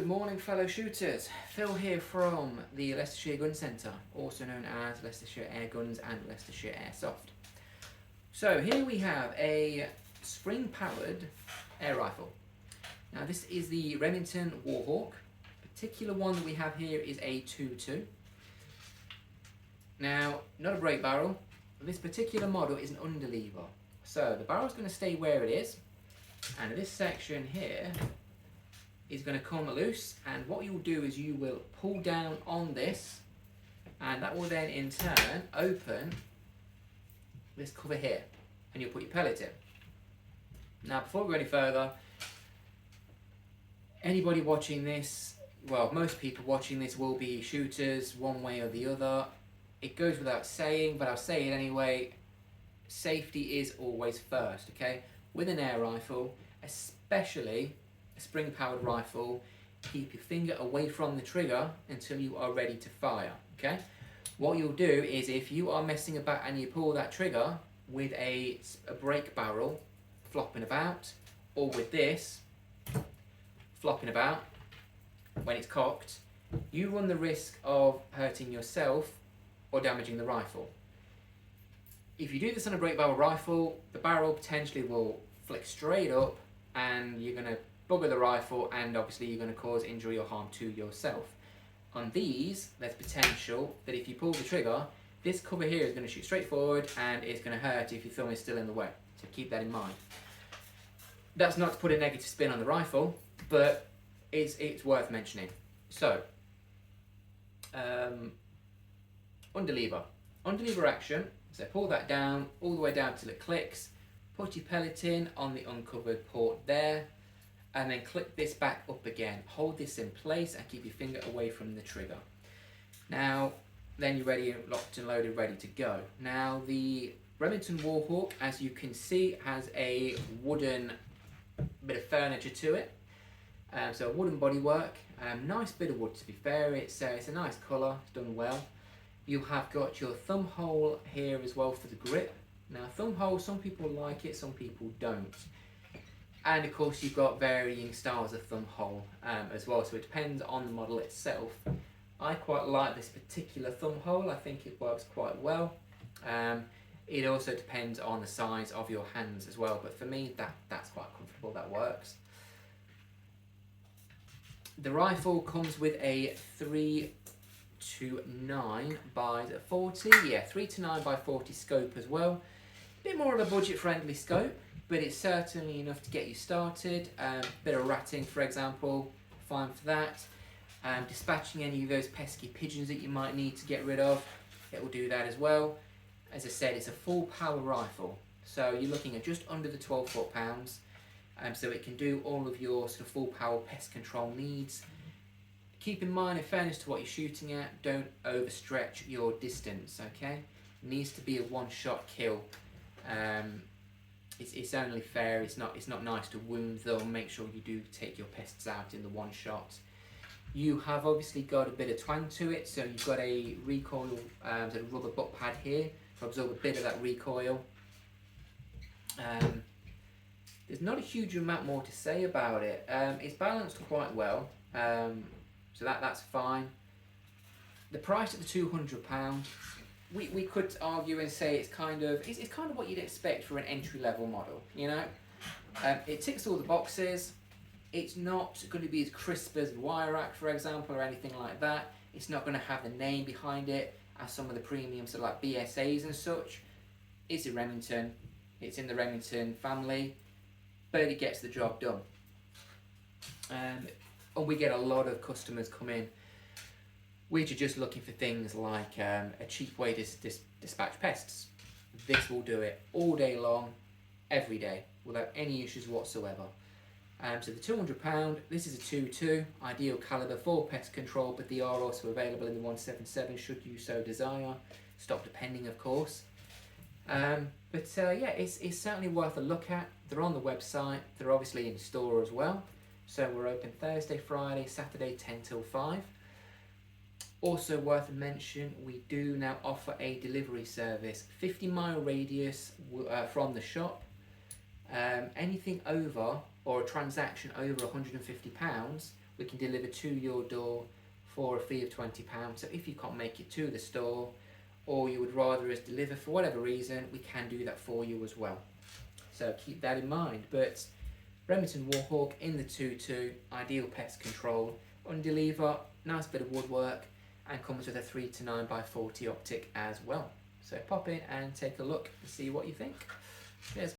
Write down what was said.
Good morning, fellow shooters. Phil here from the Leicestershire Gun Centre, also known as Leicestershire Air Guns and Leicestershire Airsoft. So here we have a spring-powered air rifle. Now this is the Remington Warhawk. The particular one that we have here is a 2.2. Now, not a break barrel. This particular model is an underlever. So the barrel is going to stay where it is, and this section here is going to come loose, and what you'll do is you will pull down on this, and that will then in turn open this cover here, and you'll put your pellet in. Now before we go any further, anybody watching this, well, most people watching this will be shooters one way or the other. It goes without saying, but I'll say it anyway, safety is always first, okay? With an air rifle, especially a spring-powered rifle, keep your finger away from the trigger until you are ready to fire, okay? What you'll do is if you are messing about and you pull that trigger with a break barrel flopping about, or with this flopping about when it's cocked, you run the risk of hurting yourself or damaging the rifle. If you do this on a break barrel rifle, the barrel potentially will flick straight up and you're going to bugger the rifle, and obviously you're going to cause injury or harm to yourself. On these, there's potential that if you pull the trigger, this cover here is going to shoot straight forward and it's going to hurt if your thumb is still in the way. So keep that in mind. That's not to put a negative spin on the rifle, but it's worth mentioning. So, underlever action. So pull that down all the way down till it clicks. Put your pellet in on the uncovered port there, and then click this back up again. Hold this in place and keep your finger away from the trigger. Now, then you're ready, locked and loaded, ready to go. Now, the Remington Warhawk, as you can see, has a wooden bit of furniture to it. So a wooden bodywork, nice bit of wood to be fair. It's a nice colour, it's done well. You have got your thumb hole here as well for the grip. Now, thumb hole, some people like it, some people don't. And of course you've got varying styles of thumb hole as well, so it depends on the model itself. I quite like this particular thumb hole, I think it works quite well. It also depends on the size of your hands as well, but for me that's quite comfortable, that works. The rifle comes with a 3 to 9 by 40, yeah, 3 to 9 by 40 scope as well. A bit more of a budget friendly scope, but it's certainly enough to get you started. Bit of ratting, for example, fine for that. Dispatching any of those pesky pigeons that you might need to get rid of, it will do that as well. As I said, it's a full power rifle, so you're looking at just under the 12 foot-pounds, so it can do all of your sort of full power pest control needs. Keep in mind, in fairness to what you're shooting at, don't overstretch your distance, okay? It needs to be a one-shot kill. It's only fair. It's not nice to wound them. Make sure you do take your pests out in the one shot. You have obviously got a bit of twang to it, so you've got a recoil, sort of rubber butt pad here to absorb a bit of that recoil. There's not a huge amount more to say about it. It's balanced quite well, so that's fine. The price at the £200. We could argue and say it's kind of what you'd expect for an entry-level model, you know. It ticks all the boxes. It's not going to be as crisp as Wire Rack, for example, or anything like that. It's not going to have the name behind it as some of the premiums, so like BSAs and such. It's a Remington. It's in the Remington family, but it gets the job done. And we get a lot of customers come in which are just looking for things like a cheap way to dispatch pests. This will do it all day long, every day, without any issues whatsoever. So the £200, this is a 2.2, ideal calibre for pest control, but they are also available in the 177 should you so desire. Stock depending, of course. Yeah, it's certainly worth a look at. They're on the website, they're obviously in store as well. So we're open Thursday, Friday, Saturday 10 till 5. Also worth a mention, we do now offer a delivery service, 50-mile radius from the shop. Anything over, or a transaction over £150, we can deliver to your door for a fee of £20. So if you can't make it to the store, or you would rather us deliver for whatever reason, we can do that for you as well. So keep that in mind. But Remington Warhawk in the 2.2, ideal pest control, underlever, nice bit of woodwork, and comes with a 3 to 9x40 optic as well. So pop in and take a look and see what you think. Cheers.